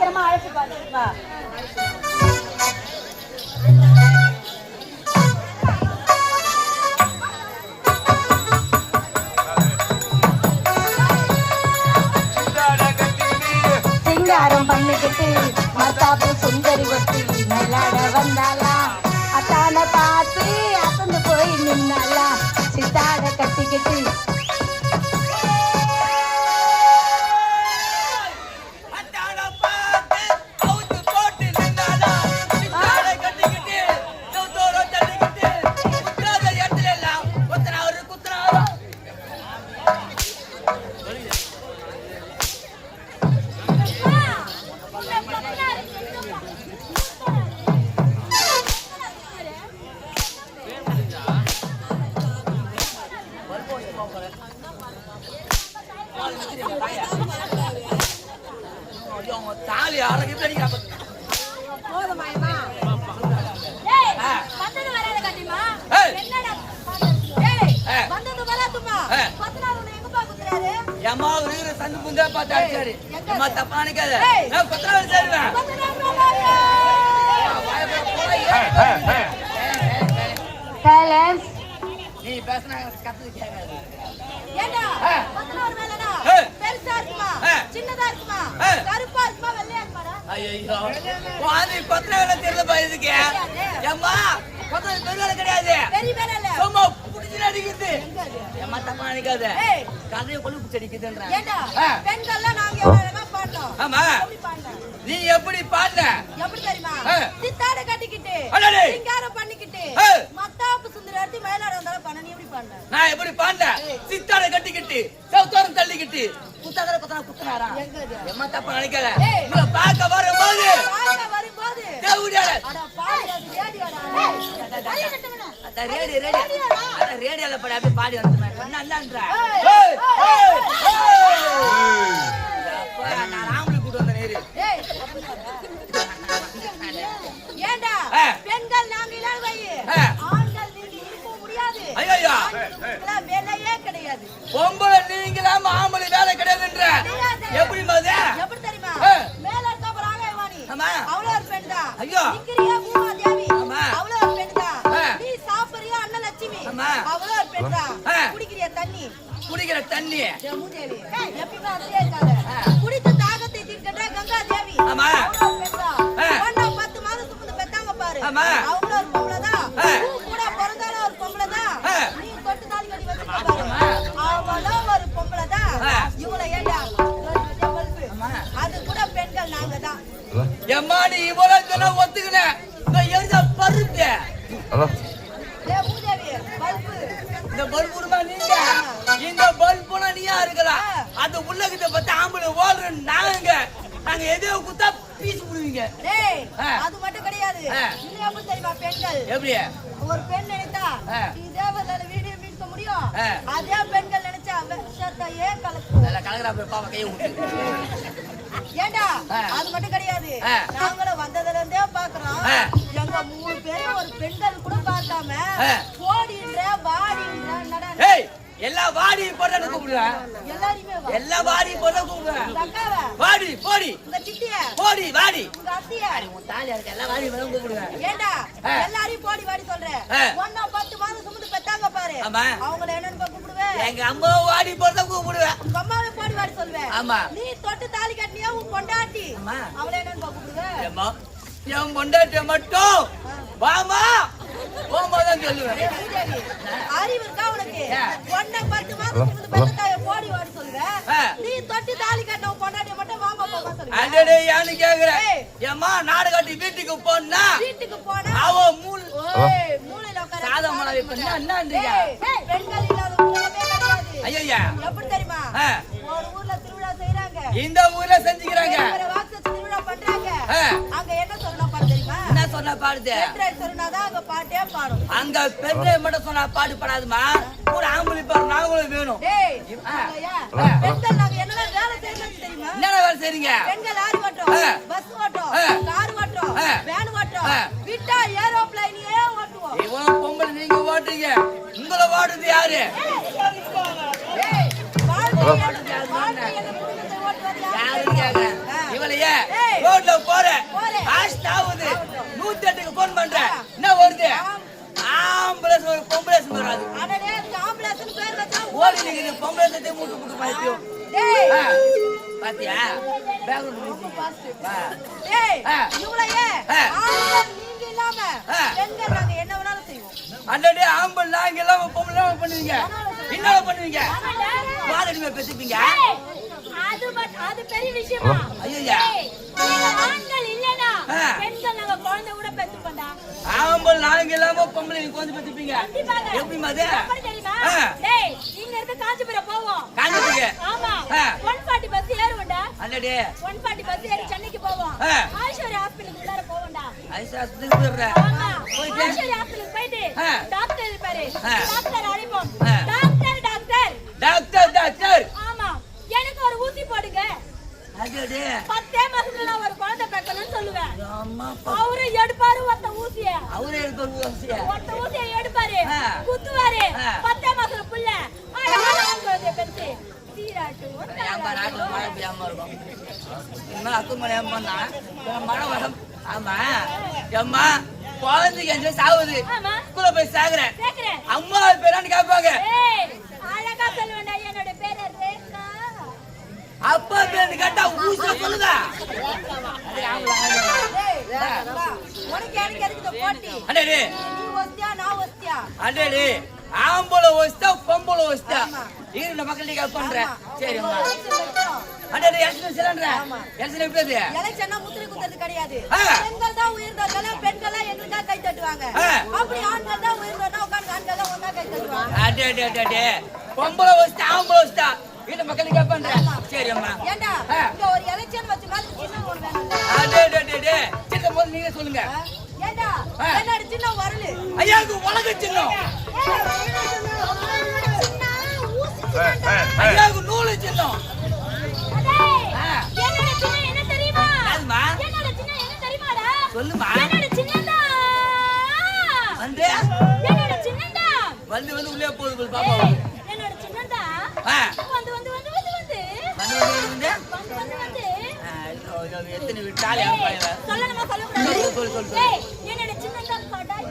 பத்திரமா அழைச்சு பாத்துப்பா. சிங்காரம் பண்ணிக்கிட்டு மத்தாப்பு சுந்தரி ஒட்டி விளையாட வந்தாளா, அத்தான பார்த்து அசந்து போய் நின்னாளா, சித்தாட கட்டிக்கிட்டு நீ எப்படி பாடுற? எப்படி தெரியுமா? சித்தாட கட்டிக்கிட்டு சிங்காரம் பண்ணிக்கிட்டு மத்தாப்பு சுந்தரி அடி மயிலாட வந்தாலும் பண்ண. நீ எப்படி பாடுற? நான் எப்படி பாடுறேன்? சித்தாட கட்டிக்கிட்டு சவுத்தோரம் தள்ளிக்கிட்டு குத்தகர குத்தனாரா? எம்மா தப்பா நினைக்காத. நீ பார்க்க வரும்போது தேவுடியால அட பாடி அது ரேடியோல படி அப்படியே பாடி வந்து என்னன்ற நான் ராமலி கூட்டு வந்த நேரு. ஏண்டா பெண்கள் நாங்க இல்லாத ஆண்கள் நீங்க இருக்க முடியாது. ஐயோ வேலையே கிடையாது. பொம்பளை நீங்களாம ஆம்பளை வேலை கிடையாதுன்ற எப்படி மாதிரி? எப்படி தெரியுமா? மேல இருக்க ராகவாணி அவ்வளோ ஒரு பெண் தான். ஐயோ நிக்கிறியா பூமா தேவி அவ்வளோ ஒரு பெண் தான். நீ சாப்பிடுறியா அண்ணன் லட்சுமி அவ்வளோ ஒரு பெண் தான். குடிக்கிறியா தண்ணி மூதேவி எப்பயுமே அப்படியே இருக்காத. குடித்து தாகத்தை தீர்க்கின்ற கங்கா தேவி ஒன்னா 10 மாதம் சுமந்து பெத்தாங்க பாரு அவங்கள ஒரு பொம்பளை தான். கூட பிறந்தாலும் ஒரு பொம்பளை தான். நீ தொட்டு தாலி கட்டி வச்சிருக்க அவளும் ஒரு பொம்பளை தான். இவளை ஏண்டா அது கூட பெண்கள் நாங்க தான். எம்மா நீ இவ்வளவு ஒத்துக்கின எழுத பருப்பு இந்த பல்புமா நீங்க இந்த பல்புனா நீயா இருக்கலாம். அந்த உள்ளகிட்ட பத்தி ஆம்பளை ஓடுற நாங்க எதையோ குத்தா பீசு புடுவீங்க. அது மட்டும் கிடையாது. இன்னும் எப்படி தெரியுமா பெண்கள்? எப்படி ஒரு பெண் நினைத்தா இதே வீடியோ மீட்க முடியும். அதே பெண்கள் நினைச்சா விஷத்தையே கலக்குறா பாவ கையை விட்டு. ஏண்டா அது மட்டும் கிடையாது. நாங்களும் வந்ததுல இருந்தே பாக்குறோம். எங்க 3 பேரும் ஒரு பெண்கள் கூட பார்க்காம போடின்ற வாடின்ற எல்லா வாடி போட கூப்பிடுவேன். எல்லா வாடி போட கூப்பிடுவேன். வாடி போடி உங்க சித்திய போடி வாடி உங்க அத்திய உன் தாலியா இருக்க எல்லா வாடி போட கூப்பிடுவேன். ஏண்டா எல்லாரையும் போடி வாடி சொல்றேன். ஒண்ணா 10 மாதம் சுமந்து பெத்தாங்க பாரு அவங்கள என்னன்னு கூப்பிடுவேன். எங்க அம்மா வாடி போட கூப்பிடுவேன். உங்க அம்மாவை போடி வாடி சொல்வேன். ஆமா நீ தொட்டு தாலி கட்டினியா உன் பொண்டாட்டி அவள என்னன்னு கூப்பிடுவேன். அம்மா என் பொண்டாட்டிய மட்டும் வாமா போமாதான் சொல்லுவேன். அறிவு இருக்கா உனக்கு? ஒண்ணா 10 மாதம் சுமந்து பெத்தாங்க போடி வாடி சொல்வேன். நீ தொட்டு தாலி கட்டின உன் பொண்டாட்டிய மட்டும் வாமா போமா சொல்லுவேன். அடடே யானு கேக்குறேன். ஏம்மா நாடு கட்டி வீட்டுக்கு போனா அவ மூளையில உட்கார சாதம் மலவை பண்ணா என்னன்றீங்க? பெண்கள் இல்லாத ஊரே கிடையாது. ஐயா எப்படி தெரியுமா? ஒரு ஊர்ல திருவிழா செய்றாங்க. இந்த ஊர்ல செஞ்சுக்கிறாங்க. வாக்கு திருவிழா பண்றாங்க. அங்க என்ன சொன்னா பாடு தெரியுமா? என்ன சொன்னா பாடுது? பெண்கள் சொன்னாதான் அங்க பாட்டே பாடும். அங்க பெண்கள் மட்டும் சொன்னா பாடு படாதுமா. ஒரு ஆம்பளை பாரு நாங்களும் வேணும். டேய் பெண்கள் நாங்க என்னென்ன வேலை செய்யணும் தெரியுமா? என்ன வேலை செய்றீங்க? பெண்கள் லாரி ஓட்டும், பஸ் ஓட்டும், கார் ஓட்டும், வேன் ஓட்டும், விட்டா ஏரோப்ளேனே ஓட்டுவோம். இவன் பொம்பளை நீங்க ஓட்டுறீங்க. உங்களை ஓடுது யாரு? யாருன்னு கேக்குறேன். இவளையே ரோட்ல போற ஆஸ்ட் ஆகுது 108க்கு போன் பண்ற என்ன வருது ஆம்புலன்ஸ் ஒரு பொம்புலன்ஸ் வராது அடடே ஆம்புலன்ஸ் பேர் வச்சா ஓடி நிக்குது பொம்புலன்ஸ் மூட்டு மூட்டு பாத்தியோ டேய் பாத்தியா பேக்ரவுண்ட் டேய் இவளையே ஆம்புலன்ஸ் நீங்க இல்லாம பெண்கள் நாங்க என்ன வேணாலும் செய்வோம் அடடே ஆம்புலன்ஸ் நாங்க எல்லாம் பொம்புலன்ஸ் பண்ணுவீங்க என்ன பண்ணுவீங்க வாடடிமே பேசிப்பீங்க அது பெரிய விஷயமா ஐயா ஆண்கள் இல்லனா பெண்கள் நாங்க குழந்தை கூட பெத்துப்போம்டா ஆம்பல் நாங்க இல்லாம பொம்பளை நீ குழந்தை பெத்துப்பீங்க எப்படி மாதிரி தெரியுமா டேய் இங்க இருந்து காஞ்சிபுரம் போவோம் காஞ்சிபுரம் ஆமா 140 பஸ் ஏறுவோம்டா அடடே 140 பஸ் ஏறி சென்னைக்கு போவோம் ஐஸ்வர்யா ஹாஸ்பிடலுக்கு உள்ளார போவோம்டா ஐஸ்வர்யா ஹாஸ்பிடலுக்கு போறற போயிட்டு ஐஸ்வர்யா ஹாஸ்பிடலுக்கு போயிட்டு டாக்டர் இருப்பாரு டாக்டர் அழைப்போம் டாக்டர் ஆமா எனக்கு ஒரு ஊசி போடுங்க அடடே 10 மாசத்துல நான் ஒரு குழந்தை பெக்கணும்னு சொல்லுவேன் அவரு எடுப்பாரு ஒத்த ஊசிய ஒத்த ஊசிய எடுப்பாரு குத்துவாரு 10 மாசத்துல புள்ள அழகான குழந்தை பெத்து சீராட்டு மழை வரம் ஆமா அம்மா குழந்தைக்கு அஞ்சு சாகுது ஸ்கூல்ல போய் சாகுறேன் அம்மா பேரான்னு கேட்பாங்க அழகா சொல்லுவேன்டா என்னோட பேரு ரேகா அப்பா பேரு கேட்டா ஊசி சொல்லுங்க உனக்கு எனக்கு எதுக்கு போட்டி அடடே நீ வஸ்தியா நான் வஸ்தியா அடடே ஆம்பளை வஸ்தா பொம்பளை வஸ்தா இந்த மக்கள் நீங்க பண்றேன் சரி அம்மா அடடே எலக்ஷன் சிலண்டற எலக்ஷன் எப்படி எலக்ஷன்னா முத்திரை குத்துறது கிடையாது பெண்கள் தான் உயர்ந்தவங்க பெண்கள் எங்களுக்கு தான் கை தட்டுவாங்க அப்படி ஆண்கள் தான் உயர்ந்தவங்க உட்கார்ந்து ஆண்கள் தான் ஒண்ணா கை தட்டுவாங்க அடடே பொம்பளை வஸ்தா ஆம்பளை வஸ்தா இந்த மக்கள் நீங்க பண்றேன் சரி அம்மா ஏண்டா இங்க ஒரு எலக்ஷன் வச்சு மாதிரி சின்ன ஒரு வேணும் அடடே சின்ன போல நீங்க சொல்லுங்க ஏண்டா என்னோட சின்ன வரல ஐயாக்கு உலக சின்னம் ஐயாக்கு நூலு சின்னம் என்னோட சின்ன என்ன தெரியுமா என்னம்மா என்னோட சின்ன என்ன தெரியுமாடா சொல்லுமா என்னோட சின்னதா வந்து என்னோட சின்னதா வந்து உள்ளே போகுது பாப்பா என்னோட சின்னதா வந்து எத்தனை விட்டாலே சொல்லணுமா சொல்லக்கூடாது ஏய் என்னோட சின்னதா கடாய்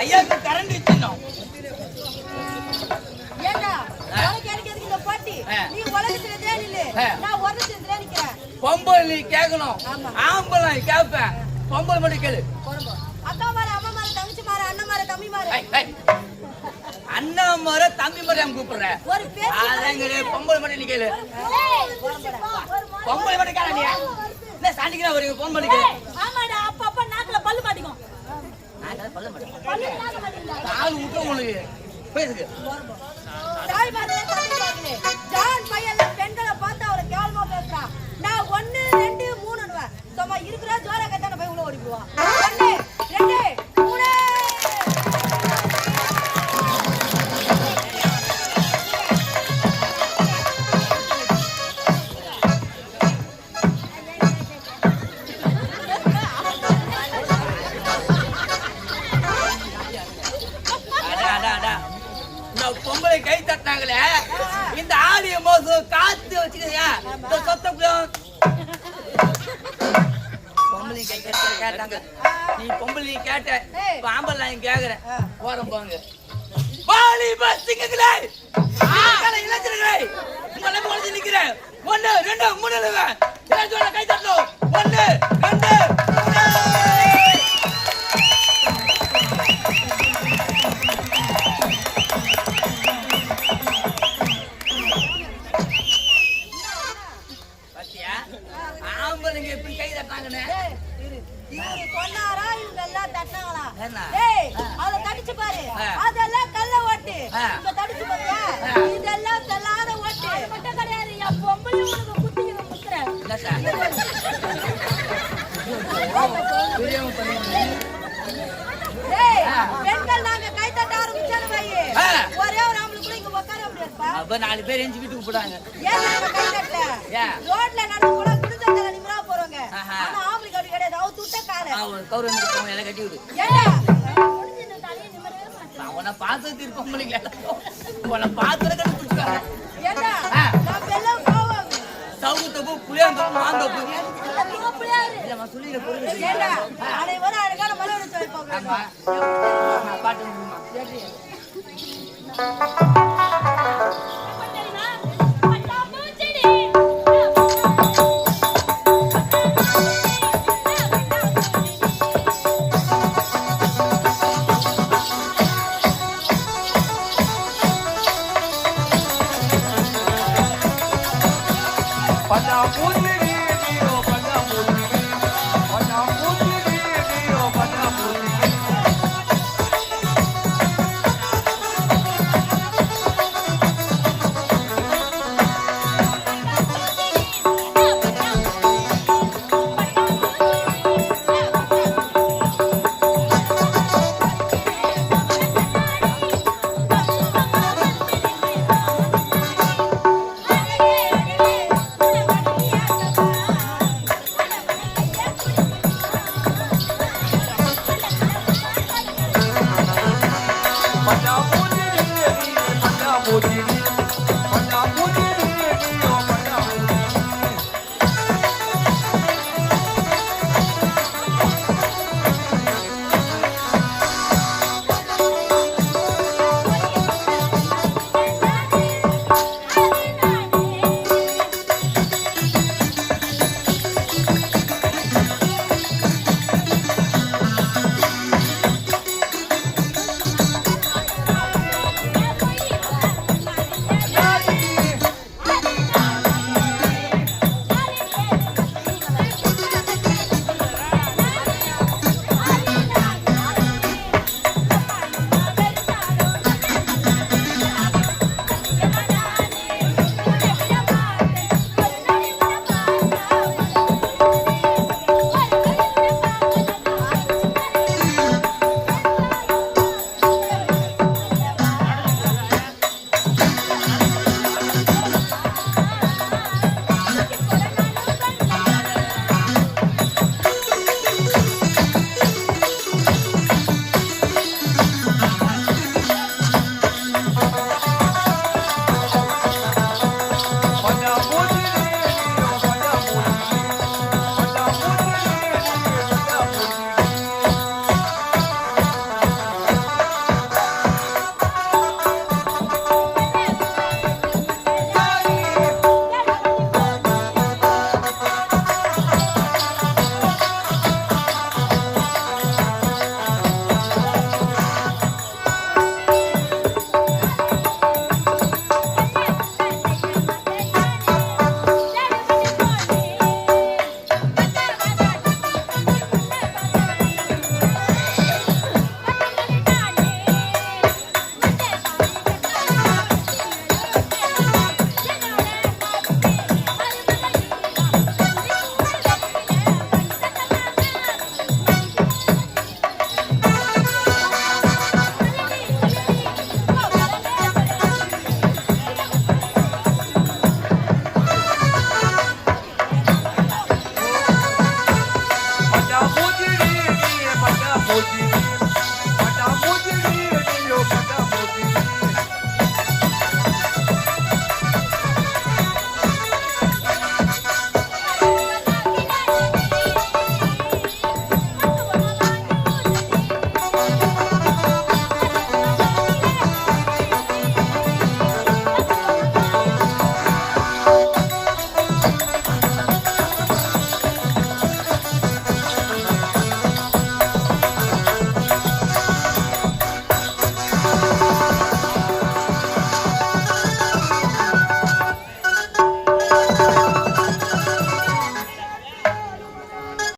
ஐயாக்கு கரண்ட் சின்னம் ஏண்டா உனக்கு எனக்கு எதுக்கு இந்த போட்டி நீ உலகத்துல தேனில்ல நான் உலகத்துல நிக்கிறேன் பொம்பளை நீ கேட்கணும் ஆம்பளை கேட்பேன் பொம்பளை மட்டும் கேளு அக்கா மாற அம்மா மாற தங்கச்சி மாற அண்ணன் மாற தம்பி மாற அண்ணா மாற தம்பி மாற கூப்பிடுற ஒரு பேர் அதங்கடே பொம்பளை மட்டும் நீ கேளு பொம்பளை மட்டும் கேள நீ என்ன சாண்டிக்கிறா ஒரு போன் பண்ணிக்க ஆமாடா அப்பப்ப நாக்குல பல்லு மாட்டிக்கும் நாக்குல பல்லு மாட்டிக்கும் பல்லு நாக்கு மாட்டிக்குடா கால் ஊட்ட உங்களுக்கு பேசுங்க தாய் பாதலே தம்பி பாதலே ஜான் பையன்ல பெண்களை பார்த்து அவரை கேவலமா பேசுறான் நான் 1 2 3ன்னுவேன் சும்மா இருக்குறா ஜோரா கத்தான போய் உள்ள ஓடி போவா 1 2 3 பொம்பளை கை தட்டினாங்களே இந்த ஆடிய மோசம் காத்து வச்சுக்கீங்க பொம்பளை கை தட்ட கேட்டாங்க நீ பொம்பளை கேட்ட ஆம்பளை நான் கேக்குறேன் போறோம் போங்க பாலி பஸ்ஸுங்களே இளைஞர்களே உங்களை போல நிக்கிறேன் 1 2 3 கை தட்டணும் 1 2 ஆம்பளைங்க எப்படி கை தட்டாங்கன்னு இவரு சொன்னாரா இவங்க எல்லாம் தட்டாங்களா டேய் அத தடிச்சு பாரு அதெல்லாம் கல்ல ஓட்டு இங்க தடிச்சு பாத்தியா இதெல்லாம் செல்லாத ஓட்டு அது மட்டும் கிடையாது என் பொம்பளை உனக்கு குத்திங்க குத்துறேன் இல்ல சார் பிரியாம பண்ணுங்க டேய் பெண்கள் நாங்க கை தட்ட ஆரம்பிச்சானே பையே ஒரே ஒரு ஆம்பளை கூட இங்க உட்கார முடியாதுப்பா அப்ப 4 பேர் எஞ்சி வீட்டுக்கு போடாங்க ஏன் நாங்க கை தட்டல ரோட்ல நடந்து போனா குடிச்சதல நிமிரா போறோங்க ஆனா ஆம்பளை கட்டி கிடையாது அவ துட்ட கால கௌரவனுக்கு போங்க எல்லாம் கட்டி விடு ஏண்டா முடிஞ்சு தலைய நிமிரவே மாட்டேன் அவனை பார்த்து திருப்பம்பளைங்க உன்னை பார்த்து கட்டி பிடிச்சாங்க ஏண்டா நான் எல்லாம் போவோம் சவுகத்தை மாந்தோப்பு புளியாந்தோப்பு மாந்தோப்பு புளியாரு சொல்லிக்கிற பொருள் ஏண்டா, அனைவரும் அழகான மலர் வைப்பாங்க. ஆமா பாட்டு முடியுமா? Pode ir,